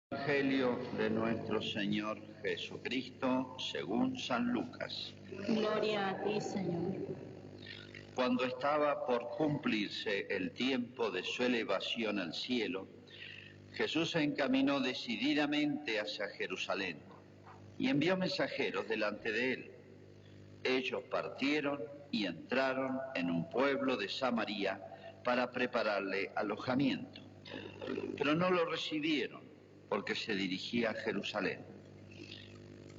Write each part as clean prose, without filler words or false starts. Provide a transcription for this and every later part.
Evangelio de nuestro Señor Jesucristo según San Lucas. Gloria a ti, Señor. Cuando estaba por cumplirse el tiempo de su elevación al cielo, Jesús se encaminó decididamente hacia Jerusalén y envió mensajeros delante de él. Ellos partieron y entraron en un pueblo de Samaria para prepararle alojamiento, pero no lo recibieron porque se dirigía a Jerusalén.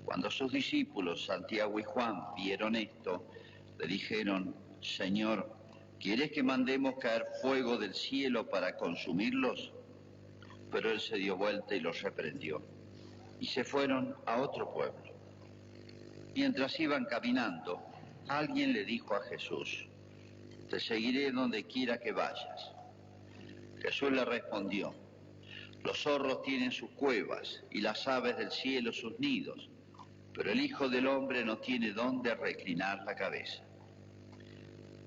Cuando sus discípulos Santiago y Juan vieron esto, le dijeron: Señor, ¿quieres que mandemos caer fuego del cielo para consumirlos? Pero él se dio vuelta y los reprendió, y se fueron a otro pueblo. Mientras iban caminando, alguien le dijo a Jesús: Te seguiré donde quiera que vayas. Jesús le respondió: Los zorros tienen sus cuevas y las aves del cielo sus nidos, pero el Hijo del Hombre no tiene dónde reclinar la cabeza.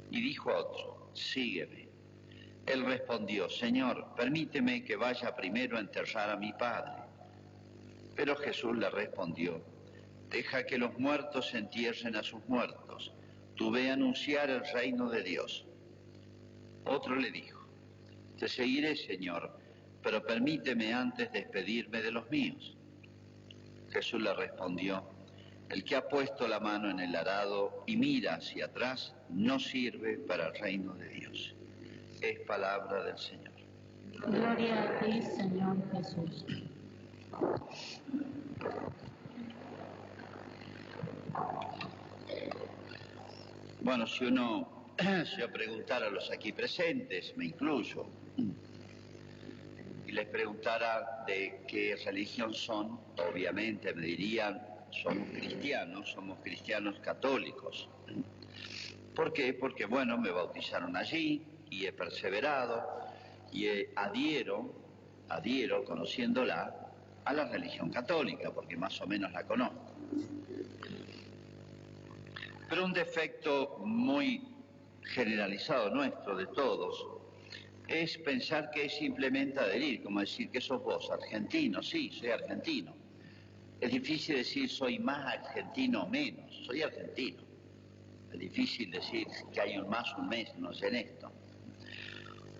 Y dijo a otro: Sígueme. Él respondió: Señor, permíteme que vaya primero a enterrar a mi padre. Pero Jesús le respondió: Deja que los muertos entierren a sus muertos. Tú ve a anunciar el reino de Dios. Otro le dijo: Te seguiré, Señor, pero permíteme antes despedirme de los míos. Jesús le respondió: El que ha puesto la mano en el arado y mira hacia atrás no sirve para el reino de Dios. Es palabra del Señor. Gloria a ti, Señor Jesús. Bueno, si yo preguntara a los aquí presentes, me incluyo, y les preguntara de qué religión son, obviamente me dirían: somos cristianos católicos. ¿Por qué? Porque, bueno, me bautizaron allí y he perseverado y adhiero, conociéndola, a la religión católica, porque más o menos la conozco. Pero un defecto muy generalizado nuestro, de todos, es pensar que es simplemente adherir, como decir: que sos vos, argentino. Sí, soy argentino. Es difícil decir soy más argentino o menos, soy argentino. Es difícil decir que hay un más, un menos en esto.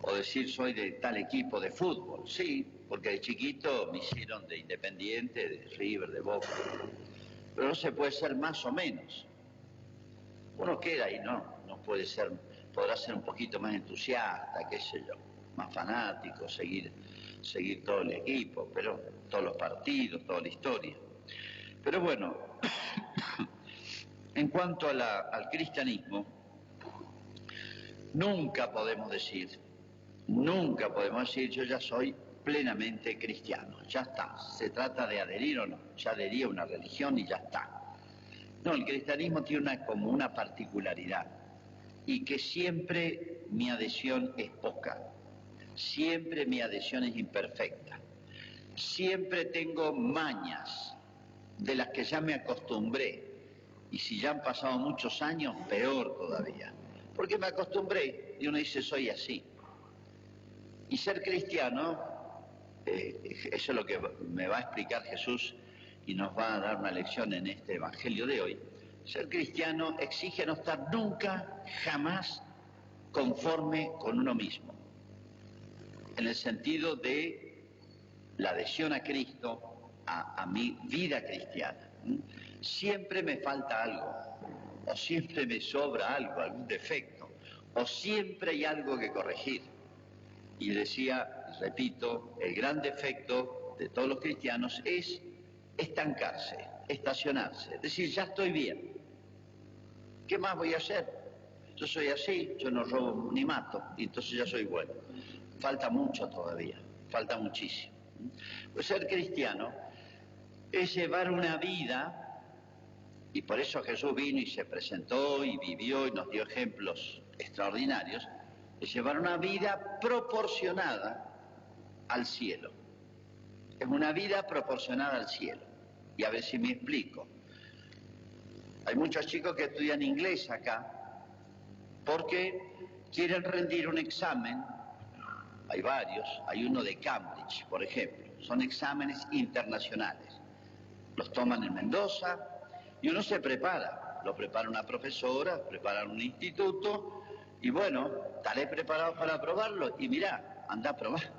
O decir soy de tal equipo de fútbol. Sí, porque de chiquito me hicieron de Independiente, de River, de Boca. Pero no se puede ser más o menos. Uno queda ahí, no puede ser, podrá ser un poquito más entusiasta, qué sé yo, más fanático, seguir todo el equipo, pero todos los partidos, toda la historia. Pero bueno, en cuanto al cristianismo, nunca podemos decir yo ya soy plenamente cristiano, ya está. Se trata de adherir o no, ya adherí a una religión y ya está. No, el cristianismo tiene como una particularidad, y que siempre mi adhesión es poca, siempre mi adhesión es imperfecta, siempre tengo mañas de las que ya me acostumbré, y si ya han pasado muchos años, peor todavía, porque me acostumbré y uno dice soy así. Y ser cristiano, eso es lo que me va a explicar Jesús y nos va a dar una lección en este Evangelio de hoy. Ser cristiano exige no estar nunca, jamás conforme con uno mismo, en el sentido de la adhesión a Cristo, a mi vida cristiana. Siempre me falta algo, o siempre me sobra algo, algún defecto, o siempre hay algo que corregir. Y decía, repito, el gran defecto de todos los cristianos es estancarse, estacionarse, es decir, ya estoy bien. ¿Qué más voy a hacer? Yo soy así, yo no robo ni mato, y entonces ya soy bueno. Falta mucho todavía, falta muchísimo. Pues ser cristiano es llevar una vida, y por eso Jesús vino y se presentó y vivió y nos dio ejemplos extraordinarios, es llevar una vida proporcionada al cielo. Es una vida proporcionada al cielo. Y a ver si me explico. Hay muchos chicos que estudian inglés acá porque quieren rendir un examen. Hay varios, hay uno de Cambridge, por ejemplo. son exámenes internacionales. Los toman en Mendoza y uno se prepara, lo prepara una profesora, prepara un instituto y bueno, estaré preparado para aprobarlo y mirá, anda a probar.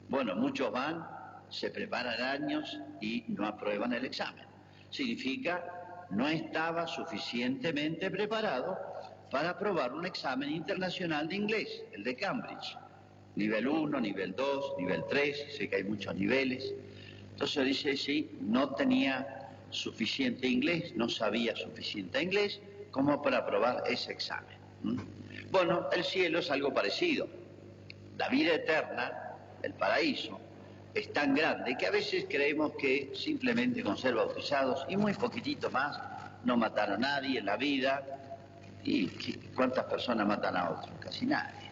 Bueno, muchos van, se preparan años y no aprueban el examen. Significa, no estaba suficientemente preparado para aprobar un examen internacional de inglés, el de Cambridge. Nivel 1, nivel 2, nivel 3, sé que hay muchos niveles. Entonces dice, sí, no tenía suficiente inglés, no sabía suficiente inglés como para aprobar ese examen. Bueno, el cielo es algo parecido. La vida eterna, el paraíso, es tan grande que a veces creemos que simplemente con ser bautizados y muy poquitito más, no matar a nadie en la vida. ¿Y cuántas personas matan a otros? Casi nadie.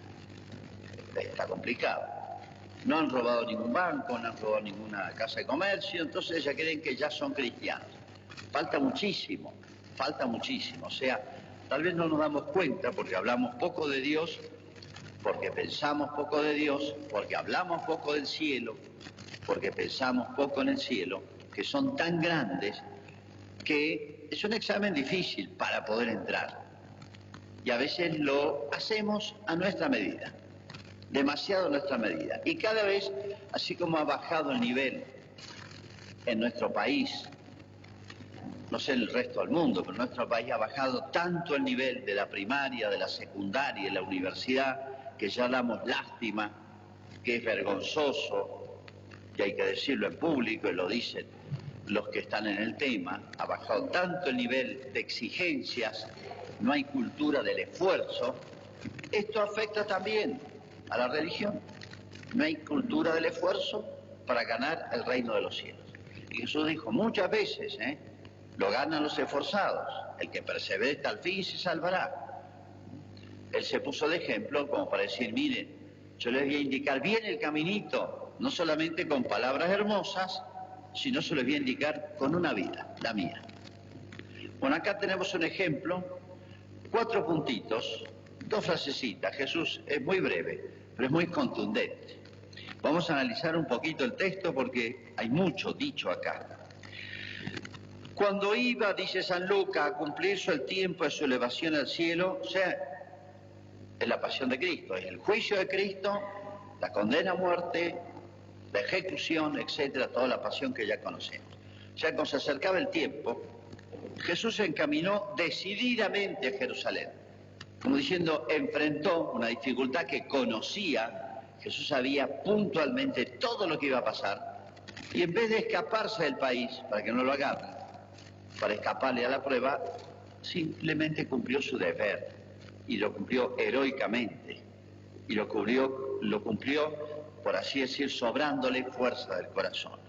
Está complicado. No han robado ningún banco, no han robado ninguna casa de comercio, entonces ya creen que ya son cristianos. Falta muchísimo. O sea, tal vez no nos damos cuenta porque hablamos poco de Dios, porque pensamos poco de Dios, porque hablamos poco del cielo, porque pensamos poco en el cielo, que son tan grandes que es un examen difícil para poder entrar. Y a veces lo hacemos a nuestra medida, demasiado a nuestra medida. Y cada vez, así como ha bajado el nivel en nuestro país, no sé en el resto del mundo, pero en nuestro país ha bajado tanto el nivel de la primaria, de la secundaria, de la universidad, que ya damos lástima, que es vergonzoso, y hay que decirlo en público, y lo dicen los que están en el tema, ha bajado tanto el nivel de exigencias, no hay cultura del esfuerzo. Esto afecta también a la religión. No hay cultura del esfuerzo para ganar el reino de los cielos. Y Jesús dijo muchas veces, lo ganan los esforzados, el que persevere hasta el fin se salvará. Él se puso de ejemplo como para decir, miren, yo les voy a indicar bien el caminito, no solamente con palabras hermosas, sino se les voy a indicar con una vida, la mía. Bueno, acá tenemos un ejemplo, 4 puntitos, 2 frasecitas. Jesús es muy breve, pero es muy contundente. Vamos a analizar un poquito el texto porque hay mucho dicho acá. Cuando iba, dice San Lucas, a cumplirse el tiempo de su elevación al cielo, o sea, es la pasión de Cristo, es el juicio de Cristo, la condena a muerte, la ejecución, etcétera, toda la pasión que ya conocemos. O sea, cuando se acercaba el tiempo, Jesús se encaminó decididamente a Jerusalén, como diciendo, enfrentó una dificultad que conocía. Jesús sabía puntualmente todo lo que iba a pasar, y en vez de escaparse del país para que no lo agarren, para escaparle a la prueba, simplemente cumplió su deber, y lo cumplió heroicamente, y lo cumplió, por así decir, sobrándole fuerza del corazón.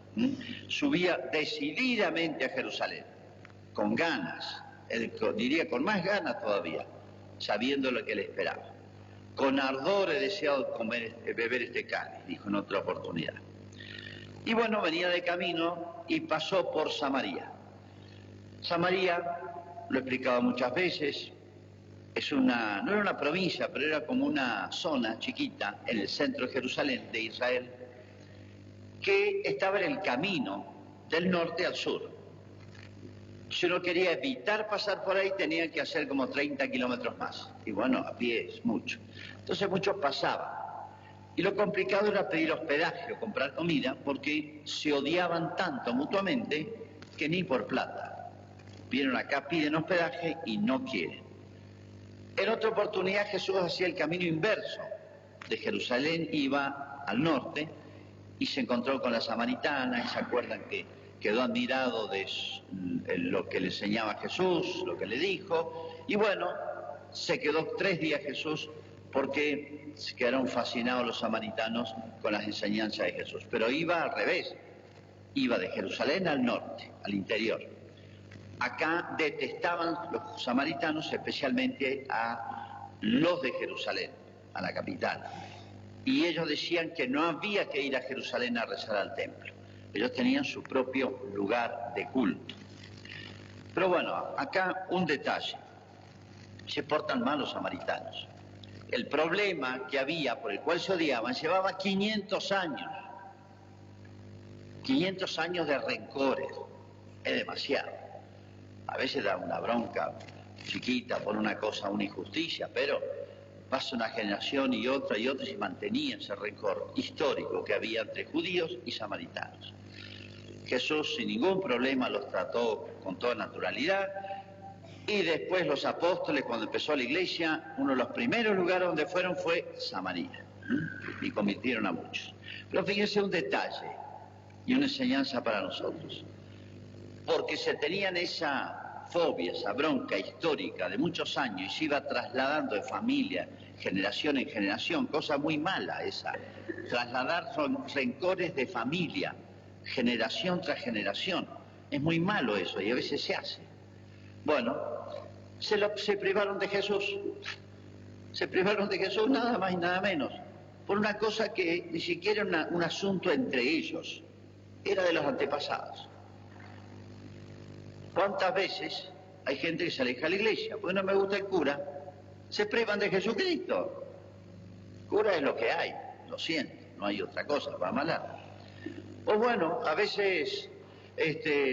Subía decididamente a Jerusalén, con ganas, diría con más ganas todavía, sabiendo lo que le esperaba. Con ardor he deseado beber este cáliz, dijo en otra oportunidad. Y bueno, venía de camino y pasó por Samaria. Samaria, lo he explicado muchas veces, no era una provincia, pero era como una zona chiquita en el centro de Jerusalén, de Israel, que estaba en el camino del norte al sur. Si uno quería evitar pasar por ahí, tenía que hacer como 30 kilómetros más. Y bueno, a pie es mucho. Entonces muchos pasaban. Y lo complicado era pedir hospedaje o comprar comida, porque se odiaban tanto mutuamente que ni por plata. Vienen acá, piden hospedaje y no quieren. En otra oportunidad Jesús hacía el camino inverso. De Jerusalén iba al norte y se encontró con la samaritana, y se acuerdan que quedó admirado de lo que le enseñaba Jesús, lo que le dijo, y bueno, se quedó 3 días Jesús porque se quedaron fascinados los samaritanos con las enseñanzas de Jesús. Pero iba al revés, iba de Jerusalén al norte, al interior. Acá detestaban los samaritanos especialmente a los de Jerusalén, a la capital. Y ellos decían que no había que ir a Jerusalén a rezar al templo. Ellos tenían su propio lugar de culto. Pero bueno, acá un detalle. Se portan mal los samaritanos. El problema que había, por el cual se odiaban, llevaba 500 años. 500 años de rencores, es demasiado. A veces da una bronca chiquita por una cosa, una injusticia, pero pasa una generación y otra y se mantenía ese rencor histórico que había entre judíos y samaritanos. Jesús sin ningún problema los trató con toda naturalidad, y después los apóstoles, cuando empezó la iglesia, uno de los primeros lugares donde fueron fue Samaria, y convirtieron a muchos. Pero fíjense un detalle y una enseñanza para nosotros, porque se tenían esa fobia, esa bronca histórica de muchos años, y se iba trasladando de familia, generación en generación, cosa muy mala esa, trasladar rencores de familia, generación tras generación, es muy malo eso, y a veces se hace. Bueno, se privaron de Jesús, nada más y nada menos, por una cosa que ni siquiera era un asunto entre ellos, era de los antepasados. ¿Cuántas veces hay gente que se aleja de la iglesia? Porque no me gusta el cura, se privan de Jesucristo. El cura es lo que hay, lo siento, no hay otra cosa para malar. O bueno, a veces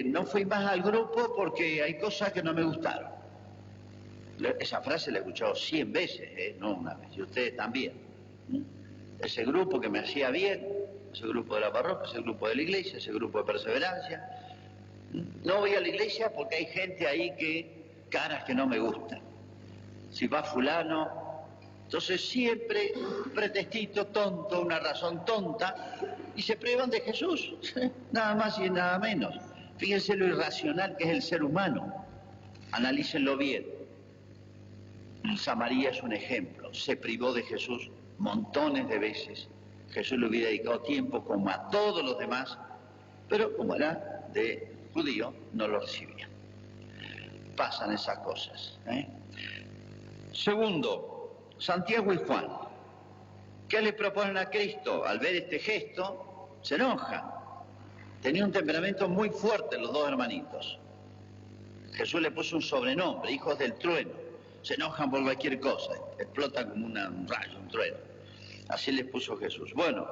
no fui más al grupo porque hay cosas que no me gustaron. Esa frase la he escuchado 100 veces, no una vez, y ustedes también. Ese grupo que me hacía bien, ese grupo de la parroquia, ese grupo de la iglesia, ese grupo de perseverancia. No voy a la iglesia porque hay gente ahí caras que no me gustan. Si va fulano, entonces siempre un pretextito tonto, una razón tonta, y se privan de Jesús, nada más y nada menos. Fíjense lo irracional que es el ser humano, analícenlo bien. Samaria es un ejemplo, se privó de Jesús montones de veces. Jesús le hubiera dedicado tiempo como a todos los demás, pero como era de judío, no lo recibía. Pasan esas cosas. Segundo, Santiago y Juan. ¿Qué le proponen a Cristo? Al ver este gesto, se enojan. Tenían un temperamento muy fuerte los dos hermanitos. Jesús le puso un sobrenombre, hijos del trueno. Se enojan por cualquier cosa, explotan como un rayo, un trueno. Así les puso Jesús. Bueno,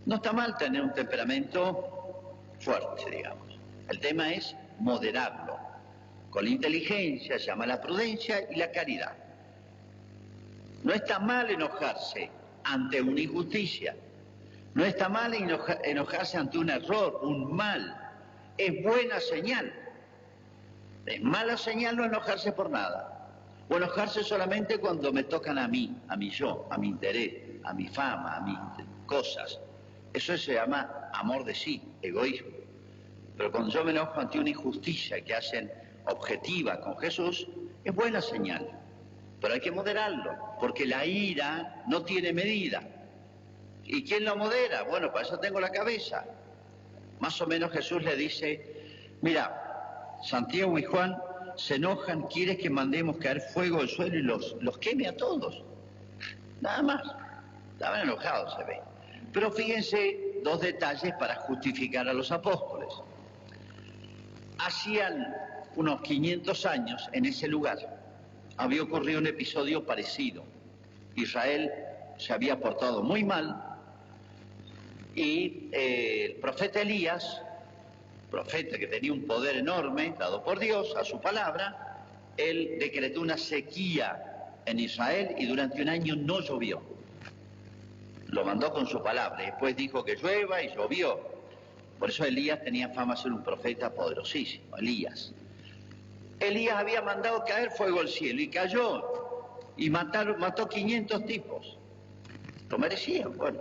no está mal tener un temperamento fuerte, digamos. El tema es moderarlo. Con la inteligencia, se llama la prudencia y la caridad. No está mal enojarse ante una injusticia. No está mal enojarse ante un error, un mal. Es buena señal. Es mala señal no enojarse por nada. O enojarse solamente cuando me tocan a mí, a mi yo, a mi interés, a mi fama, a mis cosas. Eso se llama amor de sí, egoísmo. Pero cuando yo me enojo ante una injusticia que hacen objetiva con Jesús, es buena señal. Pero hay que moderarlo, porque la ira no tiene medida. ¿Y quién lo modera? Bueno, para eso tengo la cabeza. Más o menos Jesús le dice, mira, Santiago y Juan se enojan, quieres que mandemos caer fuego del suelo y los queme a todos. Nada más. Estaban enojados, se ve. Pero fíjense dos detalles para justificar a los apóstoles. Hacían unos 500 años en ese lugar había ocurrido un episodio parecido. Israel se había portado muy mal y el profeta Elías, profeta que tenía un poder enorme dado por Dios a su palabra, él decretó una sequía en Israel y durante un año no llovió. Lo mandó con su palabra y después dijo que llueva y llovió. Por eso Elías tenía fama de ser un profeta poderosísimo, Elías. Elías había mandado caer fuego al cielo y cayó y mató 500 tipos. Lo merecían, bueno.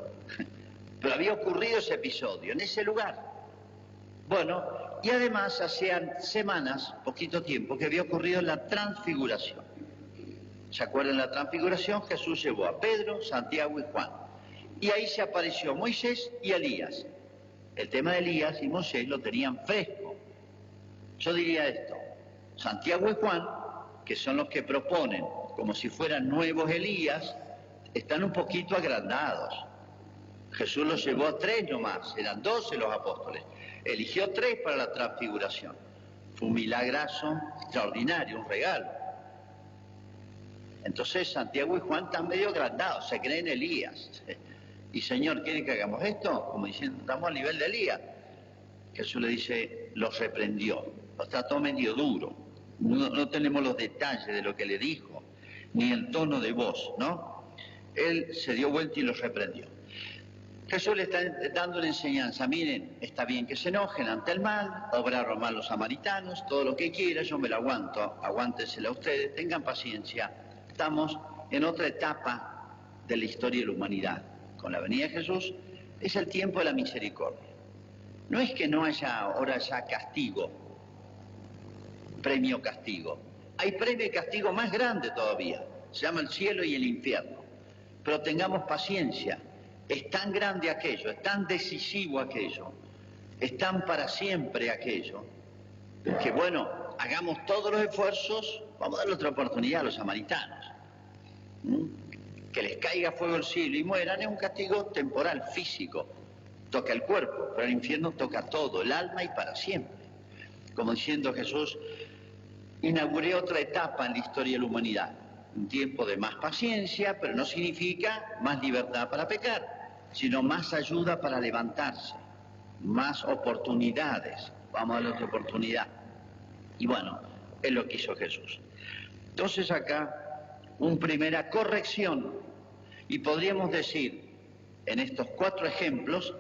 Pero había ocurrido ese episodio en ese lugar. Bueno, y además hacían semanas, poquito tiempo, que había ocurrido la transfiguración. ¿Se acuerdan de la transfiguración? Jesús llevó a Pedro, Santiago y Juan. Y ahí se apareció Moisés y Elías. El tema de Elías y Moisés lo tenían fresco. Yo diría esto, Santiago y Juan, que son los que proponen como si fueran nuevos Elías, están un poquito agrandados. Jesús los llevó a 3 nomás, eran 12 los apóstoles. Eligió 3 para la transfiguración. Fue un milagrazo extraordinario, un regalo. Entonces Santiago y Juan están medio agrandados, se creen Elías. Y Señor, ¿quiere que hagamos esto? Como diciendo, estamos al nivel de Elías. Jesús le dice, los reprendió, los trató medio duro. No tenemos los detalles de lo que le dijo, ni el tono de voz, ¿no? Él se dio vuelta y los reprendió. Jesús le está dando la enseñanza, miren, está bien que se enojen ante el mal, obraron mal los samaritanos, todo lo que quiera, yo me lo aguanto, aguántensela ustedes, tengan paciencia. Estamos en otra etapa de la historia de la humanidad. Con la venida de Jesús es el tiempo de la misericordia. No es que no haya ahora ya castigo, premio castigo. Hay premio y castigo más grande todavía, se llama el cielo y el infierno. Pero tengamos paciencia, es tan grande aquello, es tan decisivo aquello, es tan para siempre aquello, que bueno, hagamos todos los esfuerzos, vamos a darle otra oportunidad a los samaritanos. Que les caiga fuego del cielo y mueran es un castigo temporal, físico, toca el cuerpo, pero el infierno toca todo, el alma y para siempre. Como diciendo Jesús, inauguré otra etapa en la historia de la humanidad, un tiempo de más paciencia, pero no significa más libertad para pecar, sino más ayuda para levantarse, más oportunidades, vamos a darle otra oportunidad. Y bueno, es lo que hizo Jesús. Entonces acá, una primera corrección, y podríamos decir, en estos 4 ejemplos,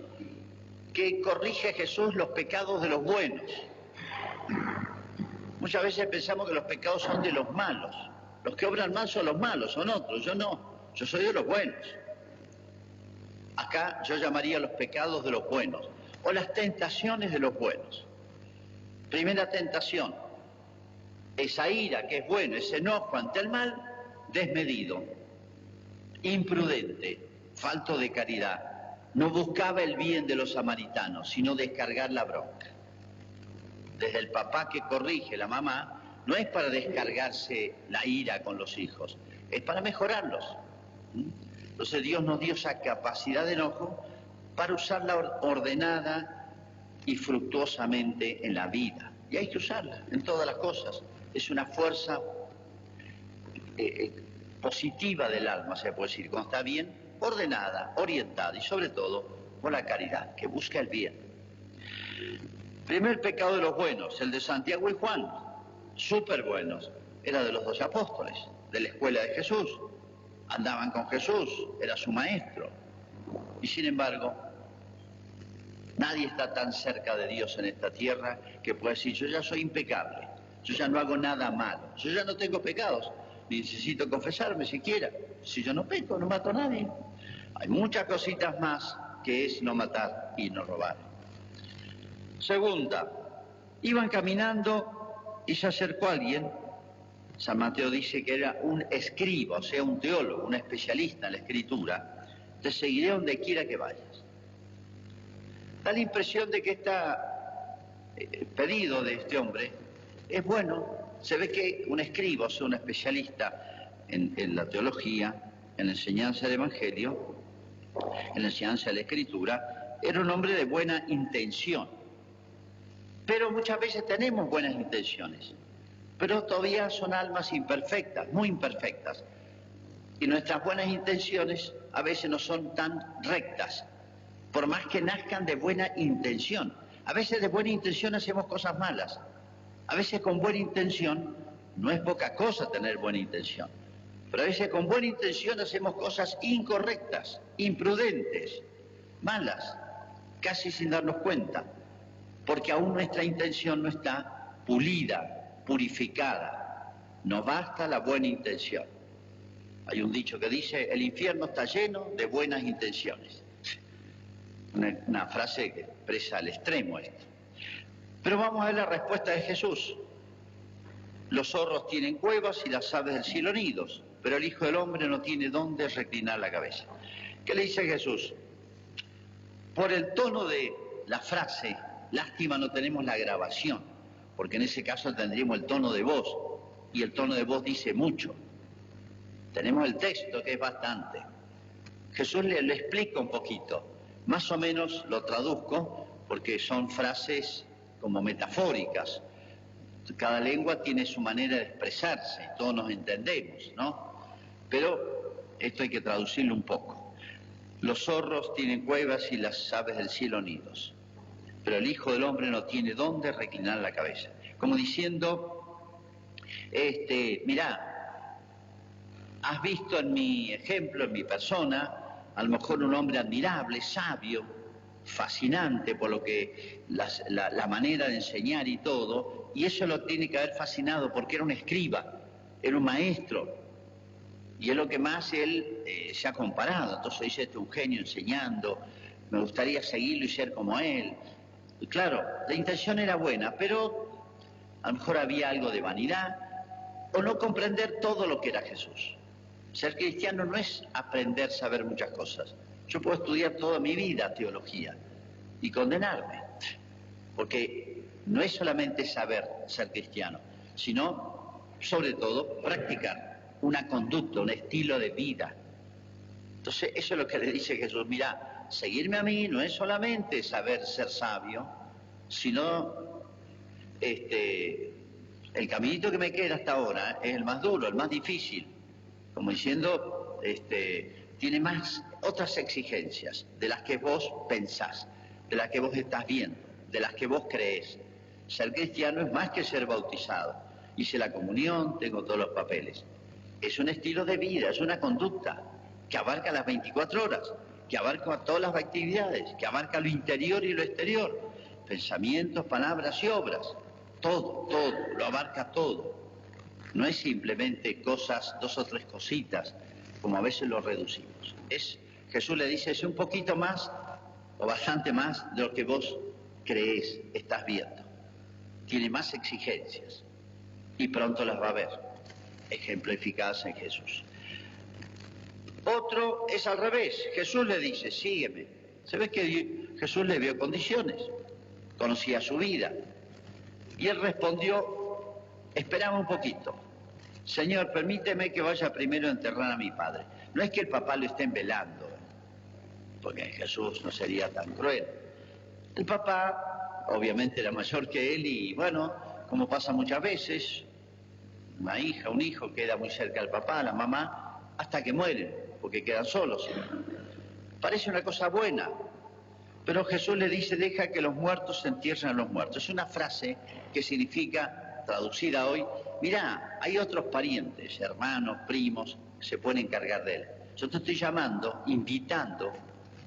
que corrige Jesús los pecados de los buenos. Muchas veces pensamos que los pecados son de los malos. Los que obran mal son los malos, son otros. Yo no, yo soy de los buenos. Acá yo llamaría los pecados de los buenos, o las tentaciones de los buenos. Primera tentación, esa ira que es buena, ese enojo ante el mal, desmedido, imprudente, falto de caridad. No buscaba el bien de los samaritanos, sino descargar la bronca. Desde el papá que corrige, la mamá, no es para descargarse la ira con los hijos, es para mejorarlos. Entonces Dios nos dio esa capacidad de enojo para usarla ordenada y fructuosamente en la vida. Y hay que usarla en todas las cosas. Es una fuerza positiva del alma, se puede decir, cuando está bien ordenada, orientada y sobre todo por la caridad, que busca el bien. Primer pecado de los buenos, el de Santiago y Juan, súper buenos, era de los 12 apóstoles, de la escuela de Jesús, andaban con Jesús, era su maestro, y sin embargo, nadie está tan cerca de Dios en esta tierra que pueda decir, yo ya soy impecable, yo ya no hago nada malo, yo ya no tengo pecados, ni necesito confesarme siquiera, si yo no peco, no mato a nadie. Hay muchas cositas más que es no matar y no robar. Segunda, iban caminando y se acercó alguien. San Mateo dice que era un escriba, o sea, un teólogo, un especialista en la escritura. Te seguiré donde quiera que vayas. Da la impresión de que este pedido de este hombre es bueno. Se ve que un escriba, o sea, un especialista en la teología, en la enseñanza del Evangelio, en la enseñanza de la Escritura, era un hombre de buena intención. Pero muchas veces tenemos buenas intenciones, pero todavía son almas imperfectas, muy imperfectas. Y nuestras buenas intenciones a veces no son tan rectas, por más que nazcan de buena intención. A veces de buena intención hacemos cosas malas. A veces con buena intención, no es poca cosa tener buena intención, pero a veces con buena intención hacemos cosas incorrectas, imprudentes, malas, casi sin darnos cuenta, porque aún nuestra intención no está pulida, purificada. No basta la buena intención. Hay un dicho que dice, el infierno está lleno de buenas intenciones. Una frase que expresa al extremo esto. Pero vamos a ver la respuesta de Jesús. Los zorros tienen cuevas y las aves del cielo nidos, pero el Hijo del Hombre no tiene dónde reclinar la cabeza. ¿Qué le dice Jesús? Por el tono de la frase, lástima no tenemos la grabación, porque en ese caso tendríamos el tono de voz, y el tono de voz dice mucho. Tenemos el texto, que es bastante. Jesús le explica un poquito, más o menos lo traduzco, porque son frases como metafóricas. Cada lengua tiene su manera de expresarse, todos nos entendemos, ¿no? Pero esto hay que traducirlo un poco. Los zorros tienen cuevas y las aves del cielo nidos. pero el Hijo del Hombre no tiene dónde reclinar la cabeza. Como diciendo, mirá, has visto en mi ejemplo, en mi persona, a lo mejor un hombre admirable, sabio, fascinante por lo que la manera de enseñar y todo, y eso lo tiene que haber fascinado porque era un escriba, era un maestro, y es lo que más él se ha comparado. Entonces dice, este es un genio enseñando, me gustaría seguirlo y ser como él. Y claro, la intención era buena, pero a lo mejor había algo de vanidad o no comprender todo lo que era Jesús. Ser cristiano no es aprender a saber muchas cosas. Yo puedo estudiar toda mi vida teología y condenarme, porque no es solamente saber ser cristiano, sino, sobre todo, practicar una conducta, un estilo de vida. Entonces, eso es lo que le dice Jesús. Mirá, seguirme a mí no es solamente saber ser sabio, sino el caminito que me queda hasta ahora es el más duro, el más difícil, como diciendo, tiene más otras exigencias de las que vos pensás, de las que vos estás viendo, de las que vos creés. Ser cristiano es más que ser bautizado. Hice la comunión, tengo todos los papeles. Es un estilo de vida, es una conducta que abarca las 24 horas, que abarca todas las actividades, que abarca lo interior y lo exterior, pensamientos, palabras y obras. Todo, lo abarca todo. No es simplemente cosas, 2 o 3 cositas, como a veces lo reducimos. Jesús le dice, es un poquito más o bastante más de lo que vos creés, estás viendo. Tiene más exigencias y pronto las va a ver, ejemplificadas en Jesús. Otro es al revés. Jesús le dice, sígueme. Se ve que Jesús le vio condiciones, conocía su vida. Y él respondió, esperaba un poquito. Señor, permíteme que vaya primero a enterrar a mi padre. No es que el papá lo estén velando, porque Jesús no sería tan cruel. El papá, obviamente, era mayor que él y, bueno, como pasa muchas veces, una hija, un hijo queda muy cerca del papá, la mamá, hasta que mueren, porque quedan solos. Parece una cosa buena, pero Jesús le dice, deja que los muertos se entierren a los muertos. Es una frase que significa, traducida hoy, mirá, hay otros parientes, hermanos, primos, que se pueden encargar de él. Yo te estoy llamando, invitando,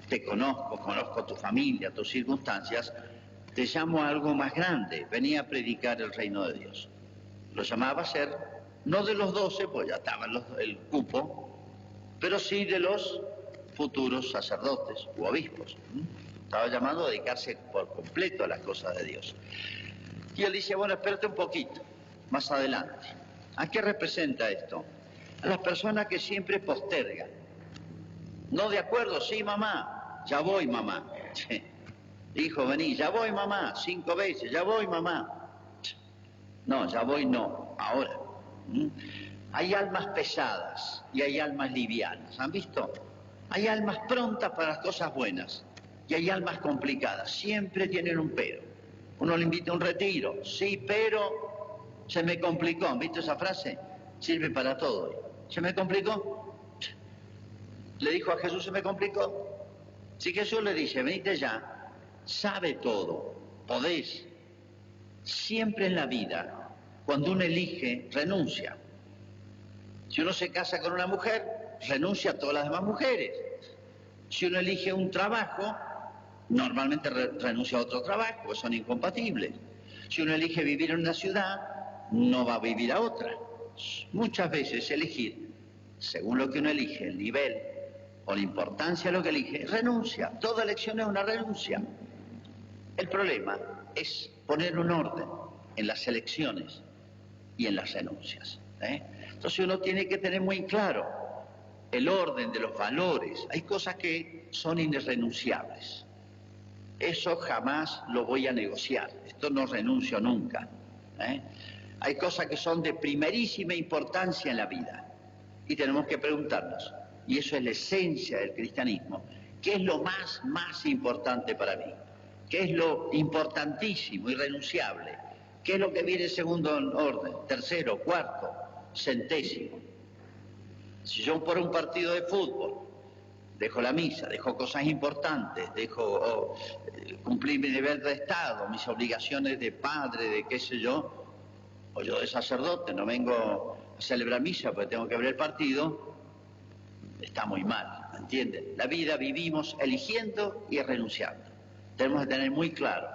te conozco tu familia, tus circunstancias, te llamo a algo más grande, venía a predicar el reino de Dios. Lo llamaba a ser, no de los 12, pues ya estaba el cupo, pero sí de los futuros sacerdotes u obispos. Estaba llamado a dedicarse por completo a las cosas de Dios. Y él dice, bueno, espérate un poquito, más adelante. ¿A qué representa esto? A las personas que siempre postergan. No de acuerdo, sí, mamá, ya voy, mamá. Hijo, vení, ya voy, mamá, 5 veces, ya voy, mamá. No, ya voy, no, ahora. Hay almas pesadas y hay almas livianas, ¿han visto? Hay almas prontas para las cosas buenas y hay almas complicadas, siempre tienen un pero. Uno le invita a un retiro, sí, pero se me complicó. ¿Han visto esa frase? Sirve para todo. ¿Se me complicó? Le dijo a Jesús, se me complicó. Si Jesús le dice, venite ya, sabe todo, podés. Siempre en la vida, cuando uno elige, renuncia. Si uno se casa con una mujer, renuncia a todas las demás mujeres. Si uno elige un trabajo, normalmente renuncia a otro trabajo, pues son incompatibles. Si uno elige vivir en una ciudad, no va a vivir a otra. Muchas veces elegir, según lo que uno elige, el nivel o la importancia de lo que elige, renuncia. Toda elección es una renuncia. El problema es poner un orden en las elecciones y en las renuncias. Entonces uno tiene que tener muy claro el orden de los valores. Hay cosas que son irrenunciables. Eso jamás lo voy a negociar. Esto no renuncio nunca. Hay cosas que son de primerísima importancia en la vida. Y tenemos que preguntarnos, y eso es la esencia del cristianismo, ¿qué es lo más importante para mí? ¿Qué es lo importantísimo, irrenunciable? ¿Qué es lo que viene en segundo orden, tercero, cuarto, centésimo? Si yo por un partido de fútbol dejo la misa, dejo cosas importantes, dejo cumplir mi deber de Estado, mis obligaciones de padre, de qué sé yo, o yo de sacerdote, no vengo a celebrar misa porque tengo que ver el partido, está muy mal, ¿me entienden? La vida vivimos eligiendo y renunciando. Tenemos que tener muy claro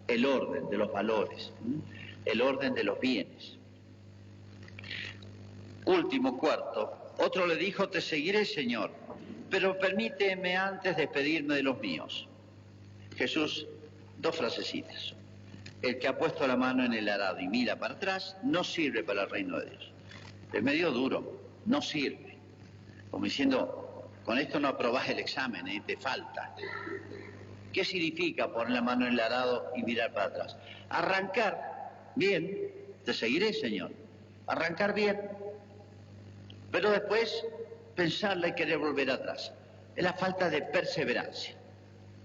el orden de los valores, el orden de los bienes. Último, cuarto, otro le dijo, te seguiré, Señor, pero permíteme antes despedirme de los míos. Jesús, dos frasecitas. El que ha puesto la mano en el arado y mira para atrás, no sirve para el reino de Dios. Es medio duro, no sirve. Como diciendo, con esto no aprobás el examen, te falta. ¿Qué significa poner la mano en el arado y mirar para atrás? Arrancar bien, te seguiré, Señor. Arrancar bien, pero después pensarla y querer volver atrás. Es la falta de perseverancia.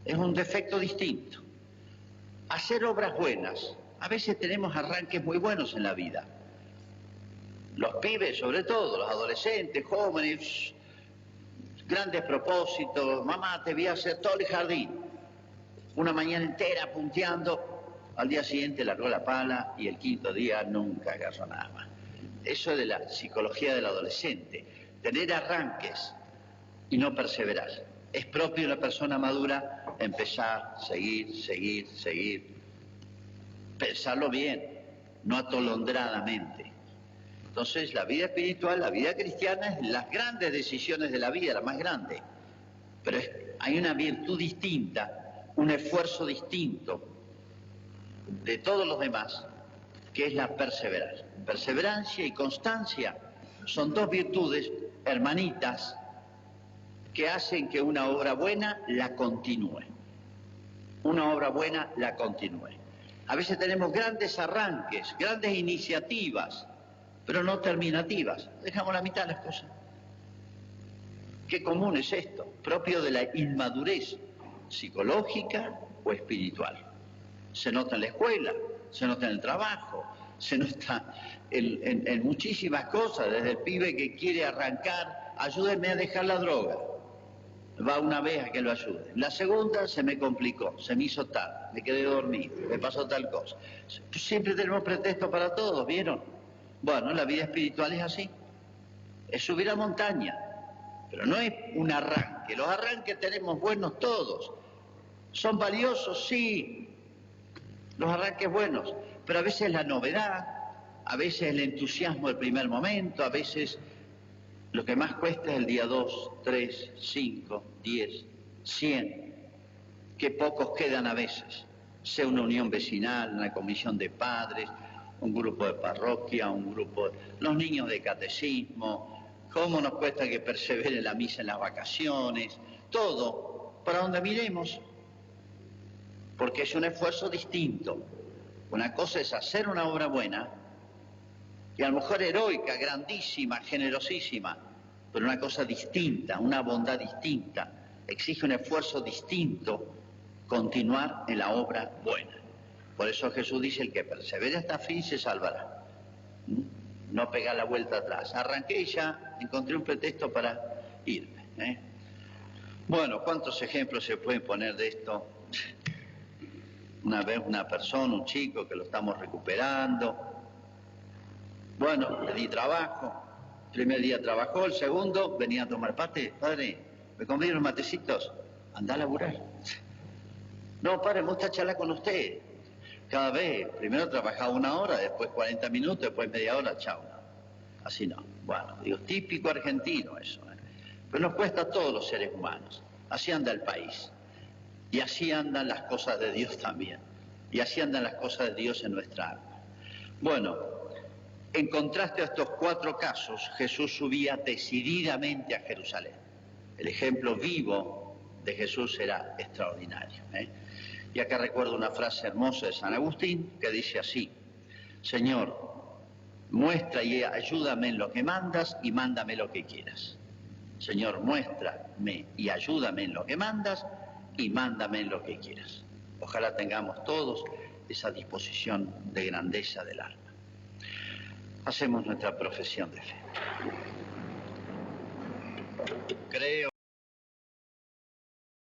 Es un defecto distinto. Hacer obras buenas. A veces tenemos arranques muy buenos en la vida. Los pibes, sobre todo, los adolescentes, jóvenes, grandes propósitos. Mamá, te voy a hacer todo el jardín. Una mañana entera punteando, al día siguiente largó la pala y el quinto día nunca agarró nada. Eso es de la psicología del adolescente. Tener arranques y no perseverar. Es propio de una persona madura empezar, seguir. Pensarlo bien, no atolondradamente. Entonces, la vida espiritual, la vida cristiana es las grandes decisiones de la vida, la más grande. Pero hay una virtud distinta, un esfuerzo distinto de todos los demás, que es la perseverancia. Perseverancia y constancia son dos virtudes hermanitas que hacen que una obra buena la continúe. Una obra buena la continúe. A veces tenemos grandes arranques, grandes iniciativas, pero no terminativas. Dejamos la mitad de las cosas. Qué común es esto, propio de la inmadurez psicológica o espiritual. Se nota en la escuela, se nota en el trabajo, se nota en muchísimas cosas, desde el pibe que quiere arrancar, ayúdenme a dejar la droga. Va una vez a que lo ayude. La segunda se me complicó, se me hizo tarde, me quedé dormido, me pasó tal cosa. Siempre tenemos pretextos para todo, ¿vieron? Bueno, la vida espiritual es así. Es subir a montaña, pero no es un arranque. Los arranques tenemos buenos todos. ¿Son valiosos? Sí. Los arranques buenos. Pero a veces la novedad, a veces el entusiasmo del primer momento, a veces lo que más cuesta es el día 2, 3, 5, 10, 100, que pocos quedan a veces, sea una unión vecinal, una comisión de padres, un grupo de parroquia, un grupo de... los niños de catecismo, cómo nos cuesta que persevere la misa en las vacaciones, todo, para donde miremos, porque es un esfuerzo distinto. Una cosa es hacer una obra buena, y a lo mejor heroica, grandísima, generosísima, pero una cosa distinta, una bondad distinta, exige un esfuerzo distinto continuar en la obra buena. Por eso Jesús dice, el que persevere hasta fin se salvará. No pegar la vuelta atrás. Arranqué y ya encontré un pretexto para irme. Bueno, ¿cuántos ejemplos se pueden poner de esto? Una vez una persona, un chico que lo estamos recuperando. Bueno, le di trabajo, el primer día trabajó, el segundo venía a tomar mate. Padre, ¿me conviene unos matecitos? Anda a laburar. No, padre, me gusta charlar con usted. Cada vez, primero trabajaba 1 hora, después 40 minutos, después media hora, chao. Así no. Bueno, digo, típico argentino eso. Pero nos cuesta a todos los seres humanos. Así anda el país. Y así andan las cosas de Dios también. Y así andan las cosas de Dios en nuestra alma. Bueno, en contraste a estos 4 casos, Jesús subía decididamente a Jerusalén. El ejemplo vivo de Jesús era extraordinario. Y acá recuerdo una frase hermosa de San Agustín que dice así: Señor, muestra y ayúdame en lo que mandas y mándame lo que quieras. Señor, muéstrame y ayúdame en lo que mandas y mándame en lo que quieras. Ojalá tengamos todos esa disposición de grandeza del alma. Hacemos nuestra profesión de fe. Creo